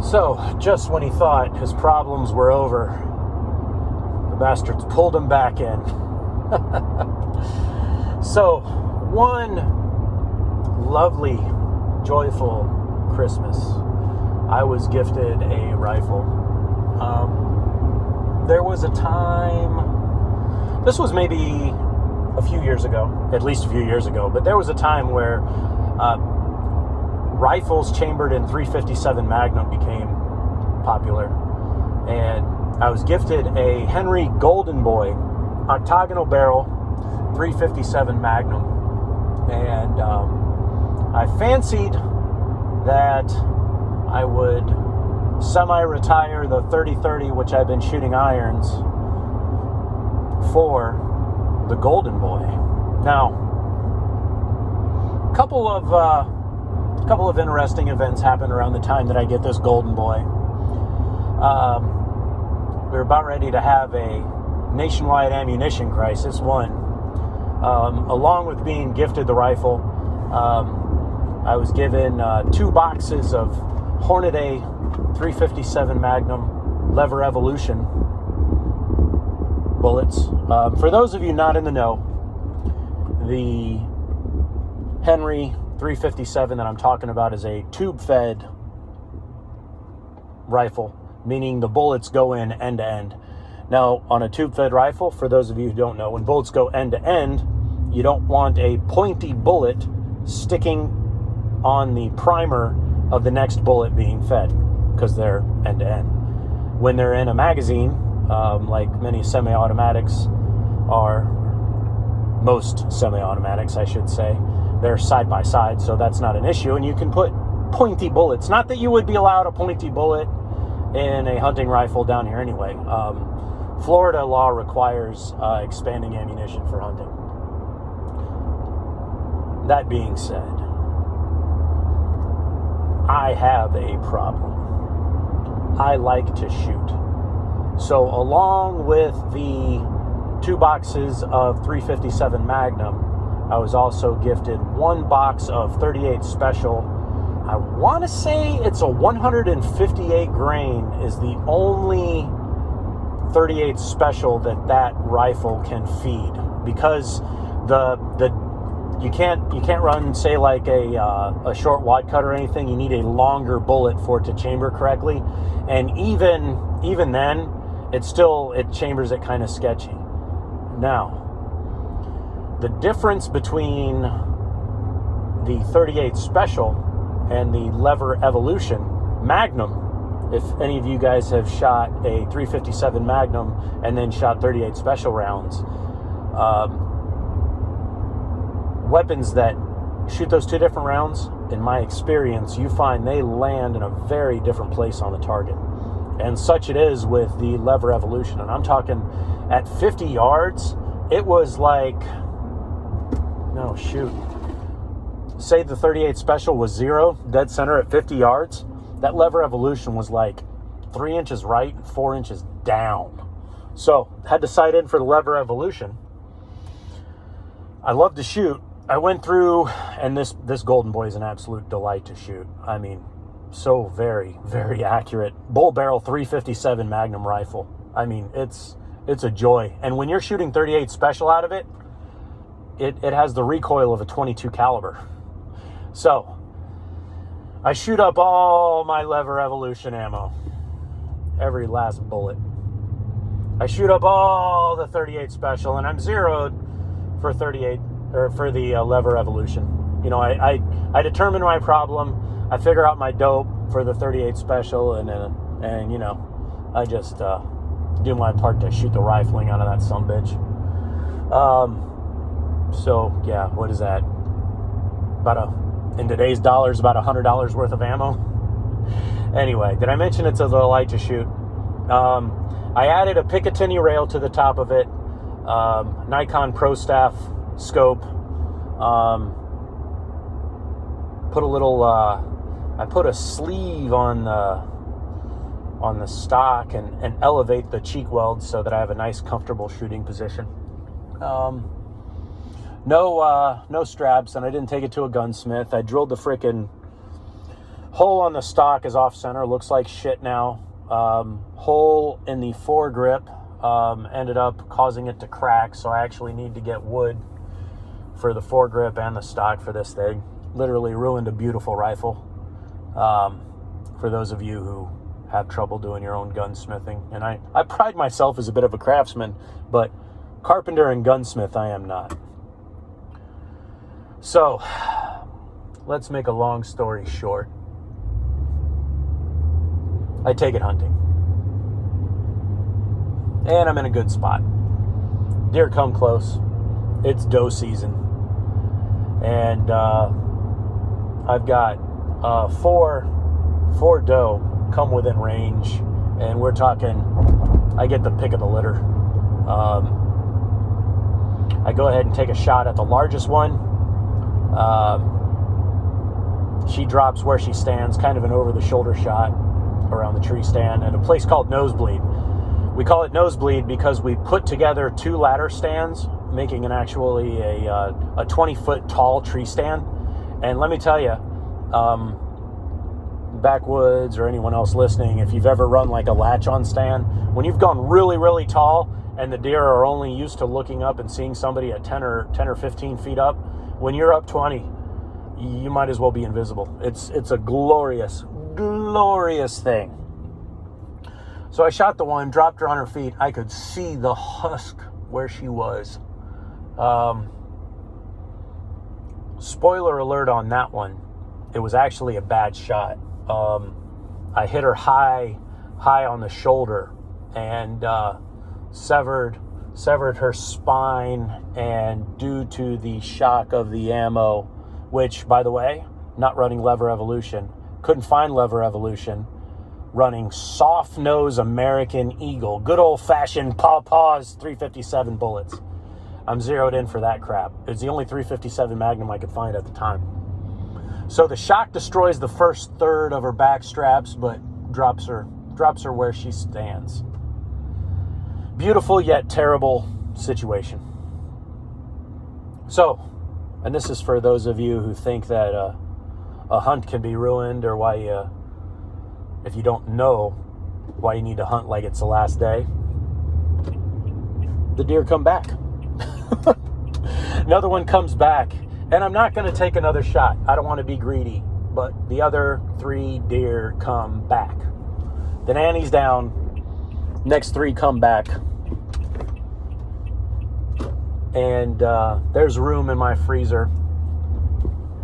So, just when he thought his problems were over, the bastards pulled him back in. So, one lovely, joyful Christmas, I was gifted a rifle. There was a time, this was maybe a few years ago, at least a few years ago, but there was a time where rifles chambered in .357 Magnum became popular, and I was gifted a Henry Golden Boy octagonal barrel .357 Magnum, and I fancied that I would semi-retire the 30-30, which I've been shooting irons, for the Golden Boy. Now, a couple of interesting events happened around the time that I get this Golden Boy. We were about ready to have a nationwide ammunition crisis. One, along with being gifted the rifle, I was given 2 boxes of Hornady .357 Magnum Lever Evolution bullets. For those of you not in the know, the Henry .357 that I'm talking about is a tube-fed rifle, meaning the bullets go in end to end. Now, on a tube-fed rifle, for those of you who don't know, when bullets go end to end, you don't want a pointy bullet sticking on the primer of the next bullet being fed, because they're end to end. When they're in a magazine, like many semi-automatics are, most semi-automatics, I should say, they're side by side, so that's not an issue, and you can put pointy bullets. Not that you would be allowed a pointy bullet in a hunting rifle down here anyway. Florida law requires expanding ammunition for hunting. That being said, I have a problem. I like to shoot. So along with the 2 boxes of .357 Magnum, I was also gifted 1 box of 38 Special. I want to say it's a 158 grain is the only 38 Special that rifle can feed, because you can't run, say, like a short wide cut or anything. You need a longer bullet for it to chamber correctly, and even then, it chambers it kind of sketchy. Now, the difference between the 38 Special and the Lever Evolution Magnum, if any of you guys have shot a .357 Magnum and then shot 38 Special rounds, weapons that shoot those 2 different rounds, in my experience, you find they land in a very different place on the target. And such it is with the Lever Evolution. And I'm talking at 50 yards, it was like, no, shoot. Say the 38 Special was 0, dead center at 50 yards. That Lever Evolution was like 3 inches right and 4 inches down. So, had to sight in for the Lever Evolution. I love to shoot. I went through, and this Golden Boy is an absolute delight to shoot. I mean, so very, very accurate. Bull barrel .357 Magnum rifle. I mean, it's a joy. And when you're shooting 38 Special out of it, it has the recoil of a .22 caliber. So, I shoot up all my Lever Evolution ammo. Every last bullet. I shoot up all the 38 Special, and I'm zeroed for 38, or for the Lever Evolution. You know, I determine my problem. I figure out my dope for the 38 Special, and you know, I just do my part to shoot the rifling out of that sumbitch. So yeah, what is that? In today's dollars, about $100 worth of ammo. Anyway, did I mention it's a delight to shoot? I added a Picatinny rail to the top of it, Nikon Pro Staff scope. Put a little. I put a sleeve on the stock and elevate the cheek weld so that I have a nice, comfortable shooting position. No straps, and I didn't take it to a gunsmith. I drilled the frickin' Hole on the stock is off center. Looks like shit now. Hole in the foregrip ended up causing it to crack, so I actually need to get wood for the foregrip and the stock for this thing. Literally ruined a beautiful rifle. For those of you who have trouble doing your own gunsmithing. And I pride myself as a bit of a craftsman, but carpenter and gunsmith I am not. So, let's make a long story short. I take it hunting. And I'm in a good spot. Deer come close. It's doe season. And I've got four doe come within range. And we're talking, I get the pick of the litter. I go ahead and take a shot at the largest one. She drops where she stands, kind of an over-the-shoulder shot around the tree stand at a place called Nosebleed. We call it Nosebleed because we put together 2 ladder stands, making an actually a 20-foot tall tree stand. And let me tell you, backwoods or anyone else listening, if you've ever run like a latch-on stand, when you've gone really, really tall and the deer are only used to looking up and seeing somebody at 10 or 15 feet up, when you're up 20, you might as well be invisible. It's a glorious, glorious thing. So I shot the one, dropped her on her feet. I could see the husk where she was. Spoiler alert on that one. It was actually a bad shot. I hit her high on the shoulder and severed her spine, and due to the shock of the ammo, which, by the way, not running lever evolution, couldn't find lever evolution, running soft nose American Eagle, good old-fashioned Pawpaw's 357 bullets. I'm zeroed in for that crap. It's the only 357 Magnum I could find at the time. So the shock destroys the first third of her back straps, but drops her where she stands. Beautiful yet terrible situation. So, and this is for those of you who think that a hunt can be ruined, or why if you don't know why you need to hunt like it's the last day, the deer come back. Another one comes back, and I'm not going to take another shot. I don't want to be greedy, but the other 3 deer come back. The nanny's down, next 3 come back, and there's room in my freezer,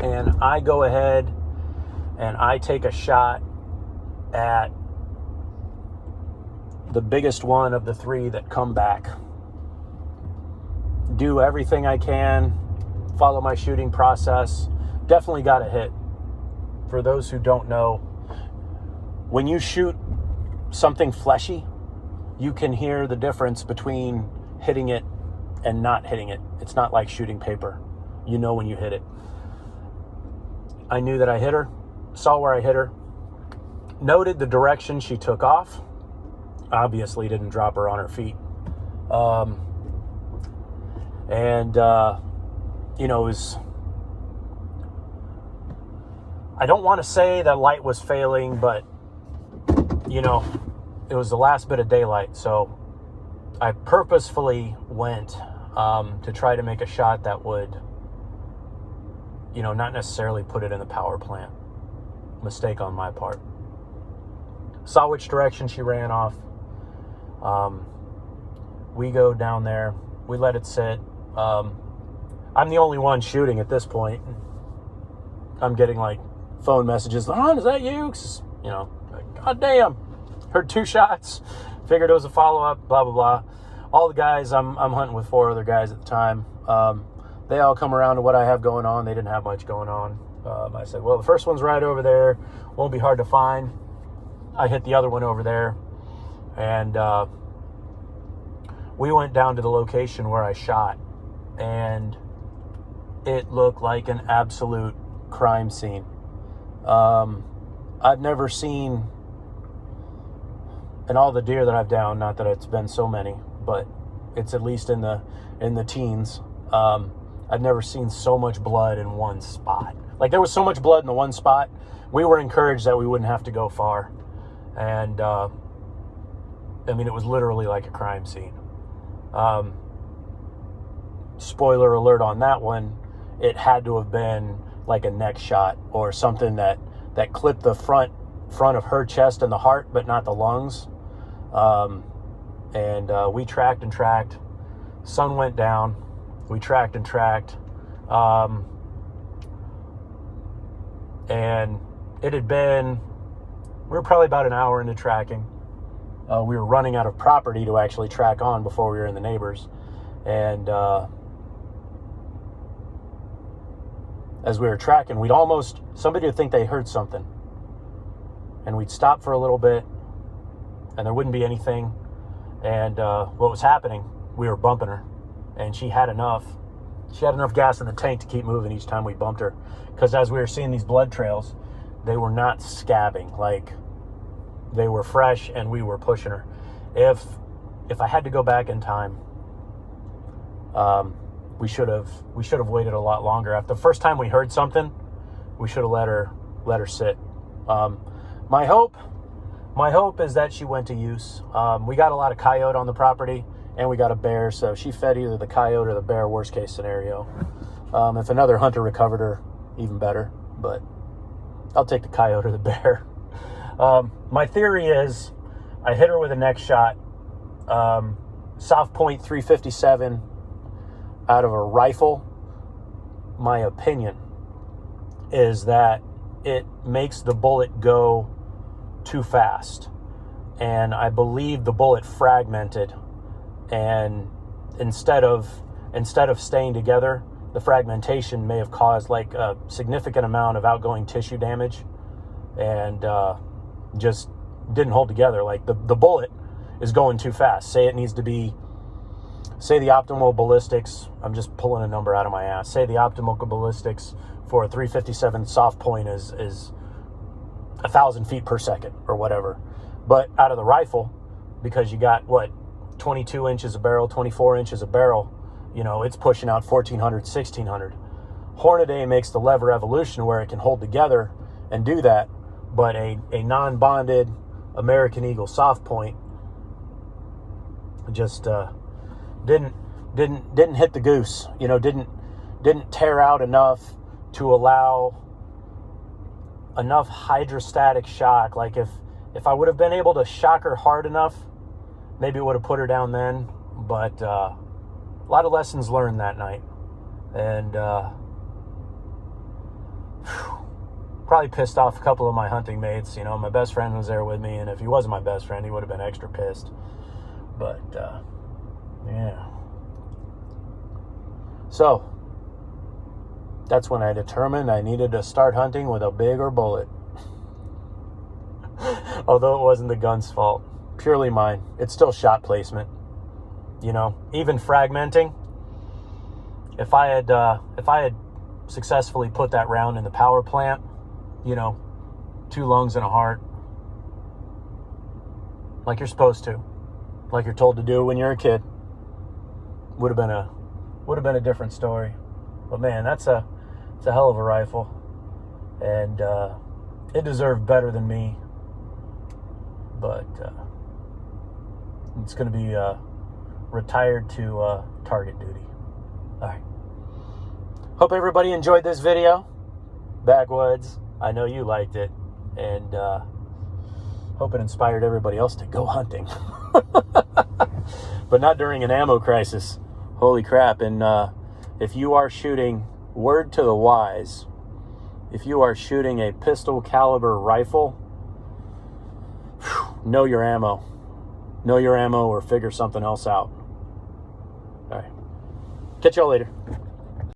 and I go ahead and I take a shot at the biggest one of the 3 that come back. Do everything I can, follow my shooting process. Definitely got a hit. For those who don't know, when you shoot something fleshy, you can hear the difference between hitting it and not hitting it. It's not like shooting paper. You know when you hit it. I knew that I hit her, saw where I hit her, noted the direction she took off. Obviously didn't drop her on her feet. It was, I don't want to say that light was failing, but, it was the last bit of daylight. So I purposefully went to try to make a shot that would, not necessarily put it in the power plant. Mistake on my part. Saw which direction she ran off. We go down there. We let it sit. I'm the only one shooting at this point. I'm getting phone messages. Is that you? God damn. Heard 2 shots. Figured it was a follow-up. Blah, blah, blah. All the guys, I'm hunting with 4 other guys at the time. They all come around to what I have going on. They didn't have much going on. I said, well, the first one's right over there. Won't be hard to find. I hit the other one over there. And we went down to the location where I shot. And it looked like an absolute crime scene. I've never seen, and all the deer that I've downed, not that it's been so many, but it's at least in the teens. I've never seen so much blood in one spot. There was so much blood in the one spot we were encouraged that we wouldn't have to go far. And, I mean, it was literally like a crime scene. Spoiler alert on that one, it had to have been like a neck shot or something that clipped the front of her chest and the heart, but not the lungs. And we tracked and tracked. Sun went down. We tracked and tracked. And it had been, we were probably about an hour into tracking. We were running out of property to actually track on before we were in the neighbors. And as we were tracking, somebody would think they heard something. And we'd stop for a little bit, and there wouldn't be anything. And what was happening, we were bumping her. And she had enough gas in the tank to keep moving each time we bumped her. Because as we were seeing these blood trails, they were not scabbing. Like, they were fresh, and we were pushing her. If I had to go back in time, we should have waited a lot longer. After the first time we heard something, we should have let her sit. My hope is that she went to use. We got a lot of coyote on the property, and we got a bear, so she fed either the coyote or the bear, worst case scenario. If another hunter recovered her, even better, but I'll take the coyote or the bear. My theory is I hit her with a neck shot, soft point 357 out of a rifle. My opinion is that it makes the bullet go too fast, and I believe the bullet fragmented, and instead of staying together, the fragmentation may have caused like a significant amount of outgoing tissue damage, and just didn't hold together. Like the bullet is going too fast. Say the optimal ballistics, I'm just pulling a number out of my ass. Say the optimal ballistics for a 357 soft point is 1,000 feet per second or whatever. But out of the rifle, because you got 22 inches of barrel, 24 inches of barrel, it's pushing out 1,400, 1,600. Hornady makes the lever evolution where it can hold together and do that, but a non-bonded American Eagle soft point just didn't hit the goose. Didn't tear out enough to allow enough hydrostatic shock. Like if I would have been able to shock her hard enough, maybe it would have put her down then. But a lot of lessons learned that night, and probably pissed off a couple of my hunting mates. My best friend was there with me, and if he wasn't my best friend, he would have been extra pissed. But yeah. So that's when I determined I needed to start hunting with a bigger bullet. Although it wasn't the gun's fault, purely mine. It's still shot placement. Even fragmenting. If I had successfully put that round in the power plant, 2 lungs and a heart, like you're supposed to, like you're told to do when you're a kid, would have been a different story. But man, it's a hell of a rifle, and it deserved better than me. But it's going to be retired to target duty. All right. Hope everybody enjoyed this video. Backwoods, I know you liked it, and hope it inspired everybody else to go hunting. But not during an ammo crisis. Holy crap. And if you are shooting, word to the wise, if you are shooting a pistol caliber rifle, know your ammo. Know your ammo or figure something else out. All right. Catch y'all later.